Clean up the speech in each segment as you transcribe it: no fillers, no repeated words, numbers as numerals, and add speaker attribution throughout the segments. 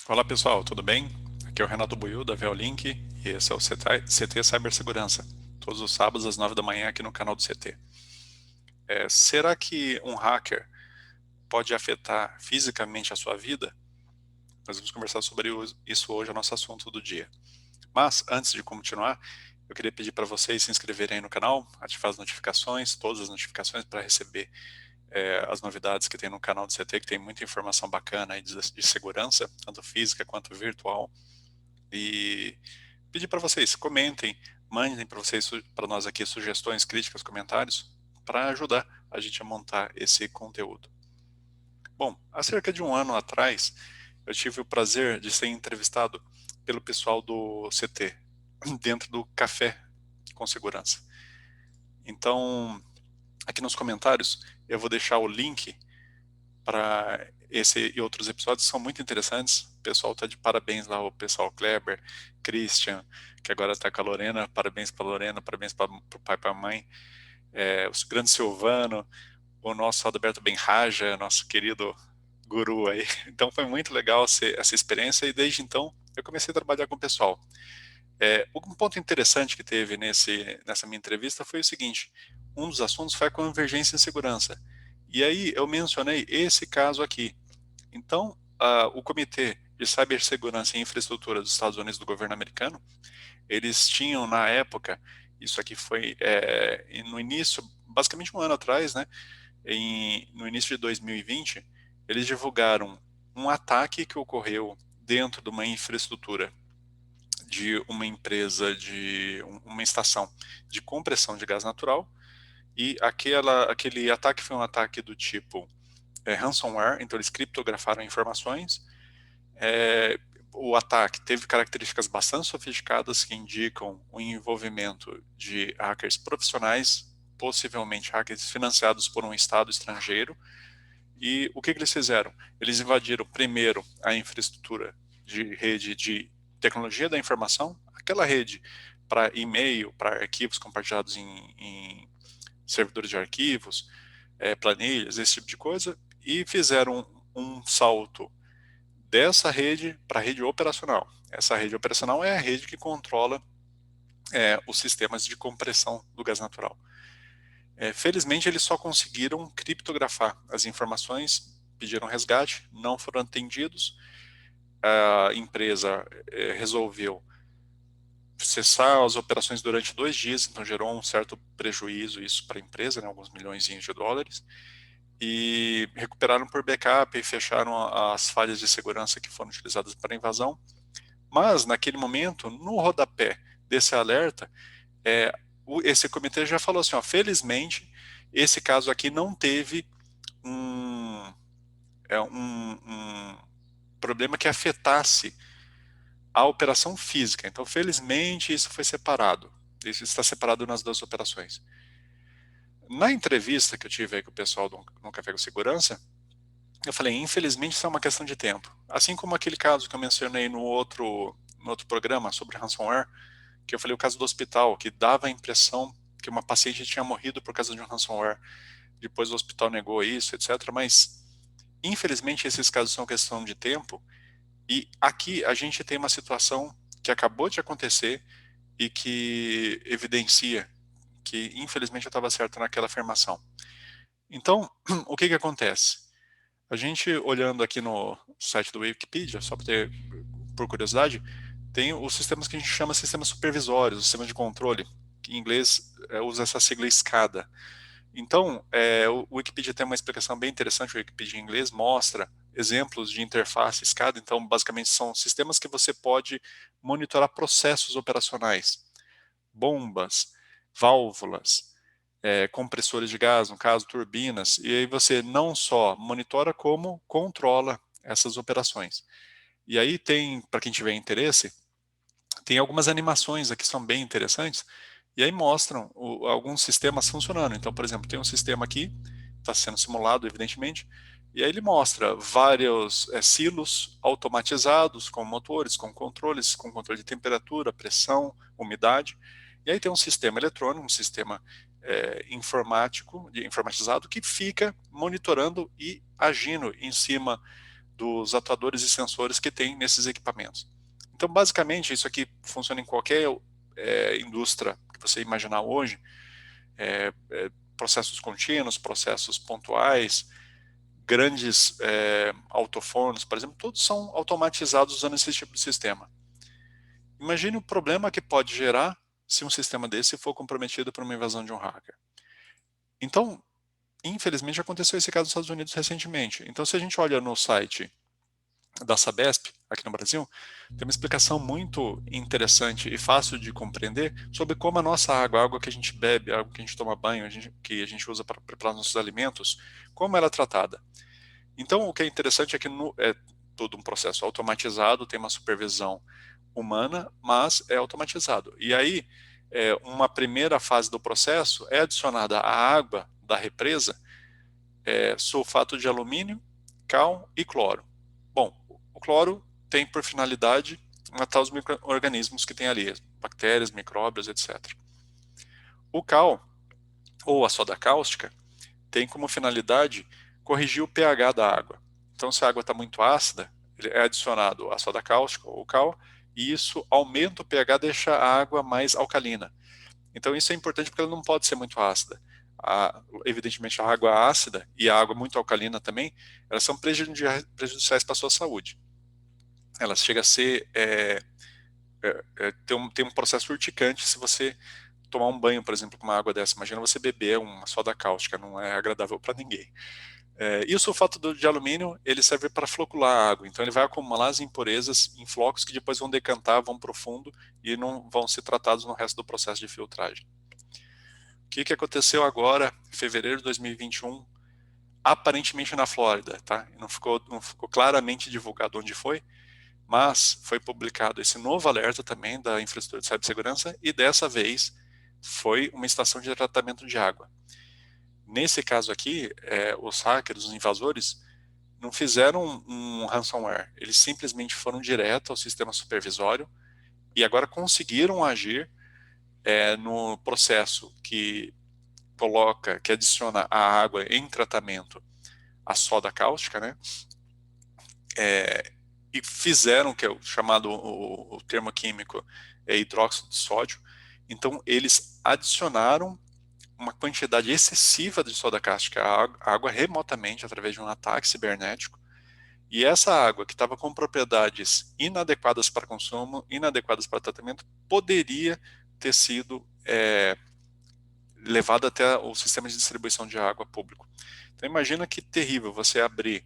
Speaker 1: Olá pessoal, tudo bem? Aqui é o Renato Buiu da Veolink e esse é o CT Cibersegurança, todos os sábados às 9 da manhã aqui no canal do CT. Será que um hacker pode afetar fisicamente a sua vida? Nós vamos conversar sobre isso hoje, é o nosso assunto do dia. Mas, antes de continuar, eu queria pedir para vocês se inscreverem aí no canal, ativar as notificações, todas as notificações para receber as novidades que tem no canal do CT, que tem muita informação bacana aí de segurança, tanto física quanto virtual. E pedir para vocês, comentem, mandem para nós aqui sugestões, críticas, comentários, para ajudar a gente a montar esse conteúdo. Bom, há cerca de um ano atrás, eu tive o prazer de ser entrevistado pelo pessoal do CT, dentro do Café com Segurança. Então, aqui nos comentários, eu vou deixar o link para esse e outros episódios, são muito interessantes. O pessoal está de parabéns lá, o pessoal Kleber, Christian, que agora está com a Lorena, parabéns para a Lorena, parabéns para o pai e para a mãe, o grande Silvano, o nosso Adalberto Benraja, nosso querido guru aí. Então foi muito legal essa experiência e desde então eu comecei a trabalhar com o pessoal. Um ponto interessante que teve nessa minha entrevista foi o seguinte: um dos assuntos foi a convergência em segurança. E aí eu mencionei esse caso aqui. Então, o Comitê de Cibersegurança e Infraestrutura dos Estados Unidos do governo americano, eles tinham na época, isso aqui foi no início, basicamente um ano atrás, né, no início de 2020, eles divulgaram um ataque que ocorreu dentro de uma infraestrutura de uma empresa, uma estação de compressão de gás natural, e aquele ataque foi um ataque do tipo ransomware, então eles criptografaram informações. É, o ataque teve características bastante sofisticadas que indicam o envolvimento de hackers profissionais, possivelmente hackers financiados por um estado estrangeiro. E o que eles fizeram? Eles invadiram primeiro a infraestrutura de rede de tecnologia da informação, aquela rede para e-mail, para arquivos compartilhados em servidores de arquivos, planilhas, esse tipo de coisa, e fizeram um salto dessa rede para a rede operacional. Essa rede operacional é a rede que controla os sistemas de compressão do gás natural. Felizmente, eles só conseguiram criptografar as informações, pediram resgate, não foram atendidos. A empresa resolveu cessar as operações durante 2 dias, então gerou um certo prejuízo isso para a empresa, né, alguns milhões de dólares, e recuperaram por backup e fecharam as falhas de segurança que foram utilizadas para a invasão. Mas, naquele momento, no rodapé desse alerta, esse comitê já falou assim, ó, felizmente, esse caso aqui não teve um, um problema que afetasse a operação física. Então, felizmente, isso foi separado. Isso está separado nas duas operações. Na entrevista que eu tive aí com o pessoal no Café com Segurança, eu falei, infelizmente, isso é uma questão de tempo. Assim como aquele caso que eu mencionei no outro programa sobre ransomware, que eu falei o caso do hospital, que dava a impressão que uma paciente tinha morrido por causa de um ransomware. Depois o hospital negou isso, etc. Mas, infelizmente, esses casos são questão de tempo. E aqui a gente tem uma situação que acabou de acontecer e que evidencia que, infelizmente, eu estava certo naquela afirmação. Então, o que acontece? A gente, olhando aqui no site do Wikipedia, só por curiosidade, tem os sistemas que a gente chama de sistemas supervisórios, sistemas de controle, que em inglês usa essa sigla SCADA. Então, o Wikipedia tem uma explicação bem interessante, o Wikipedia em inglês mostra exemplos de interface SCADA, então basicamente são sistemas que você pode monitorar processos operacionais, bombas, válvulas, compressores de gás, no caso, turbinas, e aí você não só monitora como controla essas operações. E aí tem, para quem tiver interesse, tem algumas animações aqui que são bem interessantes, e aí mostram alguns sistemas funcionando. Então, por exemplo, tem um sistema aqui, está sendo simulado, evidentemente, e aí ele mostra vários silos automatizados com motores, com controles, com controle de temperatura, pressão, umidade. E aí tem um sistema eletrônico, um sistema informatizado que fica monitorando e agindo em cima dos atuadores e sensores que tem nesses equipamentos. Então, basicamente, isso aqui funciona em qualquer indústria que você imaginar hoje, processos contínuos, processos pontuais, grandes autofornos, por exemplo, todos são automatizados usando esse tipo de sistema. Imagine o problema que pode gerar se um sistema desse for comprometido por uma invasão de um hacker. Então, infelizmente, aconteceu esse caso nos Estados Unidos recentemente. Então, se a gente olha no site da Sabesp, aqui no Brasil, tem uma explicação muito interessante e fácil de compreender sobre como a nossa água, a água que a gente bebe, a água que a gente toma banho, que a gente usa para preparar nossos alimentos, como ela é tratada. Então, o que é interessante é que é todo um processo automatizado, tem uma supervisão humana, mas é automatizado. E aí, uma primeira fase do processo é adicionada a água da represa, sulfato de alumínio, cal e cloro. Bom, o cloro tem por finalidade matar os micro-organismos que tem ali, bactérias, micróbios, etc. O cal, ou a soda cáustica, tem como finalidade corrigir o pH da água. Então, se a água está muito ácida, é adicionado a soda cáustica ou cal, e isso aumenta o pH, deixa a água mais alcalina. Então, isso é importante porque ela não pode ser muito ácida. Evidentemente, a água ácida e a água muito alcalina também, elas são prejudiciais para a sua saúde. Elas chegam a ser tem um processo urticante se você tomar um banho, por exemplo, com uma água dessa. Imagina você beber uma soda cáustica, não é agradável para ninguém. E o sulfato de alumínio, ele serve para flocular a água, então ele vai acumular as impurezas em flocos que depois vão decantar, vão para o fundo e não vão ser tratados no resto do processo de filtragem. O que aconteceu agora, em fevereiro de 2021, aparentemente na Flórida, tá? Não ficou claramente divulgado onde foi, mas foi publicado esse novo alerta também da infraestrutura de cibersegurança e dessa vez foi uma estação de tratamento de água. Nesse caso aqui, os hackers, os invasores, não fizeram um ransomware, eles simplesmente foram direto ao sistema supervisório e agora conseguiram agir no processo que que adiciona a água em tratamento a soda cáustica, né? E fizeram, que é o chamado, o termo químico é hidróxido de sódio, então eles adicionaram uma quantidade excessiva de soda cáustica à água remotamente através de um ataque cibernético, e essa água que estava com propriedades inadequadas para consumo, inadequadas para tratamento, poderia ter sido levada até o sistema de distribuição de água público. Então imagina que terrível você abrir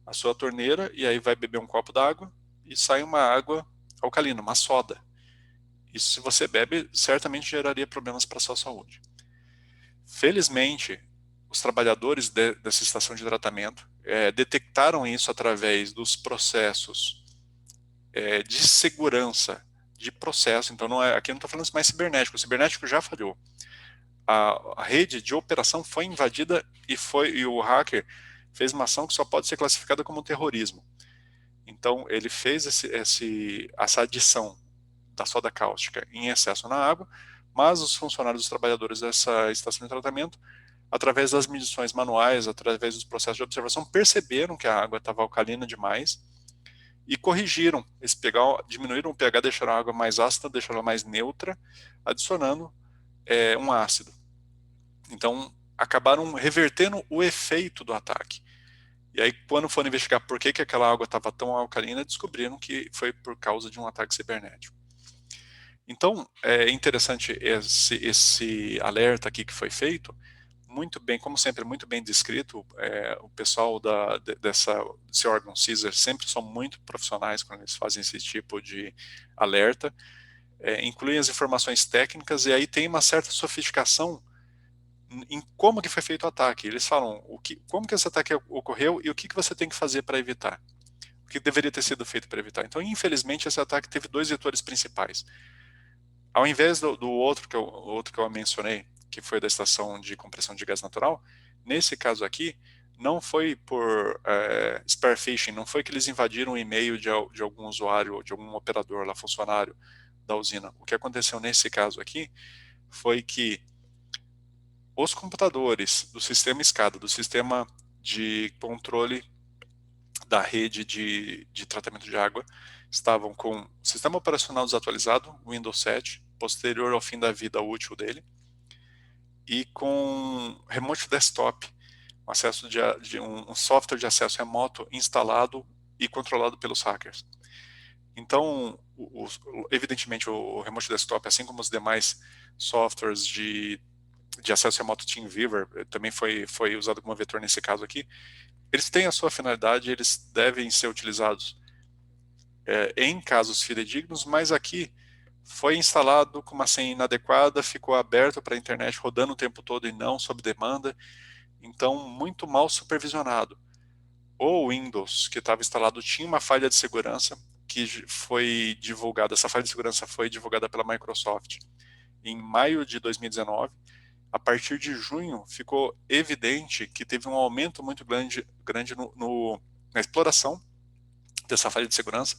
Speaker 1: a sua torneira e aí vai beber um copo d'água e sai uma água alcalina, uma soda. Isso, se você bebe, certamente geraria problemas para a sua saúde. Felizmente, os trabalhadores dessa estação de tratamento detectaram isso através dos processos de segurança de processo. Então, aqui eu não estou falando mais cibernético, o cibernético já falhou. A rede de operação foi invadida e o hacker fez uma ação que só pode ser classificada como terrorismo. Então, ele fez essa adição da soda cáustica em excesso na água, mas os funcionários, os trabalhadores dessa estação de tratamento, através das medições manuais, através dos processos de observação, perceberam que a água estava alcalina demais e corrigiram diminuíram o pH, deixaram a água mais ácida, deixaram ela mais neutra, adicionando um ácido. Então, acabaram revertendo o efeito do ataque. E aí, quando foram investigar por que aquela água estava tão alcalina, descobriram que foi por causa de um ataque cibernético. Então, é interessante esse alerta aqui que foi feito, muito bem, como sempre, muito bem descrito. O pessoal desse órgão CISR sempre são muito profissionais quando eles fazem esse tipo de alerta, incluem as informações técnicas e aí tem uma certa sofisticação em como que foi feito o ataque. Eles falam como que esse ataque ocorreu e o que você tem que fazer para evitar. O que deveria ter sido feito para evitar. Então, infelizmente, esse ataque teve dois vetores principais. Ao invés do outro que eu mencionei, que foi da estação de compressão de gás natural, nesse caso aqui, não foi por spear phishing, não foi que eles invadiram o e-mail de algum usuário, de algum operador lá, funcionário da usina. O que aconteceu nesse caso aqui foi que os computadores do sistema SCADA, do sistema de controle da rede de tratamento de água estavam com o sistema operacional desatualizado, Windows 7, posterior ao fim da vida útil dele, e com remote desktop, um acesso um software de acesso remoto instalado e controlado pelos hackers. Então, evidentemente, o remote desktop, assim como os demais softwares de acesso remoto TeamViewer, também foi usado como vetor nesse caso aqui, eles têm a sua finalidade, eles devem ser utilizados em casos fidedignos, mas aqui foi instalado com uma senha inadequada, ficou aberto para a internet rodando o tempo todo e não sob demanda, então muito mal supervisionado. O Windows que estava instalado tinha uma falha de segurança que foi divulgada, essa falha de segurança foi divulgada pela Microsoft em maio de 2019. A partir de junho ficou evidente que teve um aumento muito grande na exploração dessa falha de segurança,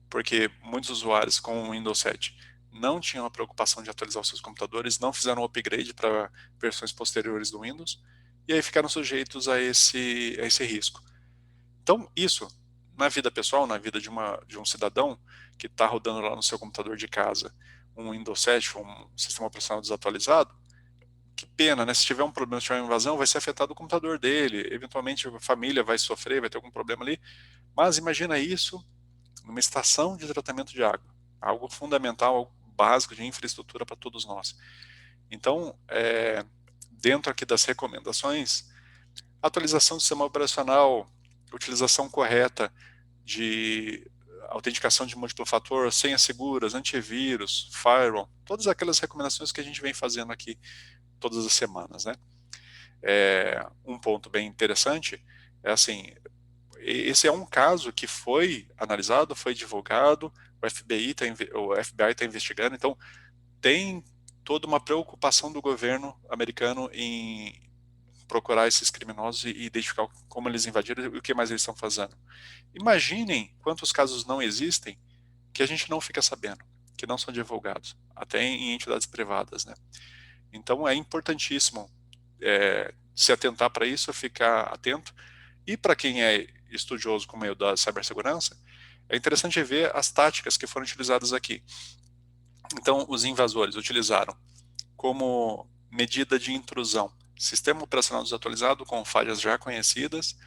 Speaker 1: porque muitos usuários com o Windows 7 não tinham a preocupação de atualizar os seus computadores, não fizeram o upgrade para versões posteriores do Windows, e aí ficaram sujeitos a esse risco. Então, isso, na vida pessoal, na vida de um cidadão que está rodando lá no seu computador de casa um Windows 7, um sistema operacional desatualizado, que pena, né? Se tiver um problema, se tiver uma invasão, vai ser afetado o computador dele, eventualmente a família vai sofrer, vai ter algum problema ali, mas imagina isso numa estação de tratamento de água, algo fundamental, algo básico de infraestrutura para todos nós. Então, dentro aqui das recomendações, atualização do sistema operacional, utilização correta de autenticação de múltiplo fator, senhas seguras, antivírus, firewall, todas aquelas recomendações que a gente vem fazendo aqui todas as semanas, né? Um ponto bem interessante é assim, esse é um caso que foi analisado, foi divulgado, o FBI está investigando, então tem toda uma preocupação do governo americano em procurar esses criminosos e identificar como eles invadiram e o que mais eles estão fazendo. Imaginem quantos casos não existem que a gente não fica sabendo, que não são divulgados, até em entidades privadas, né? Então é importantíssimo se atentar para isso, ficar atento. E para quem é estudioso como eu da cibersegurança, é interessante ver as táticas que foram utilizadas aqui. Então, os invasores utilizaram como medida de intrusão sistema operacional desatualizado com falhas já conhecidas,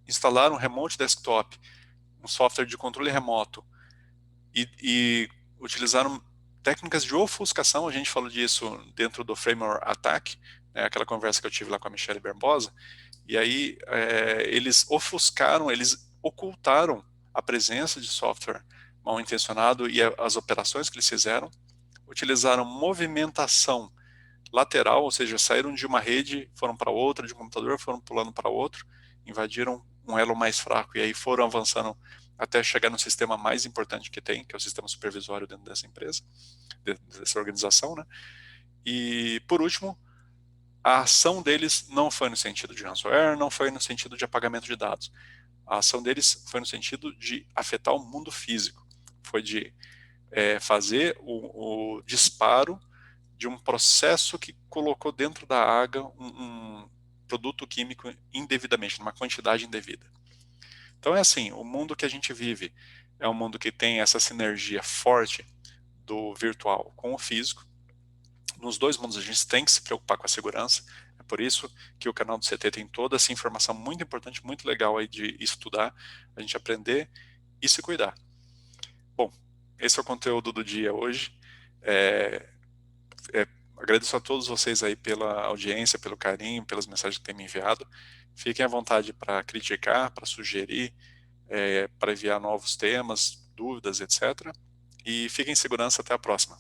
Speaker 1: instalaram um remote desktop, um software de controle remoto, e utilizaram técnicas de ofuscação, a gente falou disso dentro do Framework Attack, né, aquela conversa que eu tive lá com a Michelle Barbosa, e aí eles ofuscaram, eles ocultaram a presença de software mal intencionado e as operações que eles fizeram, utilizaram movimentação lateral, ou seja, saíram de uma rede, foram para outra, de um computador, foram pulando para outro, invadiram um elo mais fraco e aí foram avançando até chegar no sistema mais importante que tem, que é o sistema supervisório dentro dessa empresa, dessa organização, né? E, por último, a ação deles não foi no sentido de ransomware, não foi no sentido de apagamento de dados. A ação deles foi no sentido de afetar o mundo físico. Foi de fazer o disparo de um processo que colocou dentro da água um produto químico indevidamente, numa quantidade indevida. Então é assim, o mundo que a gente vive é um mundo que tem essa sinergia forte do virtual com o físico. Nos dois mundos a gente tem que se preocupar com a segurança, é por isso que o canal do CT tem toda essa informação muito importante, muito legal aí de estudar, a gente aprender e se cuidar. Bom, esse é o conteúdo do dia hoje. Agradeço a todos vocês aí pela audiência, pelo carinho, pelas mensagens que têm me enviado. Fiquem à vontade para criticar, para sugerir, para enviar novos temas, dúvidas, etc. E fiquem em segurança, até a próxima.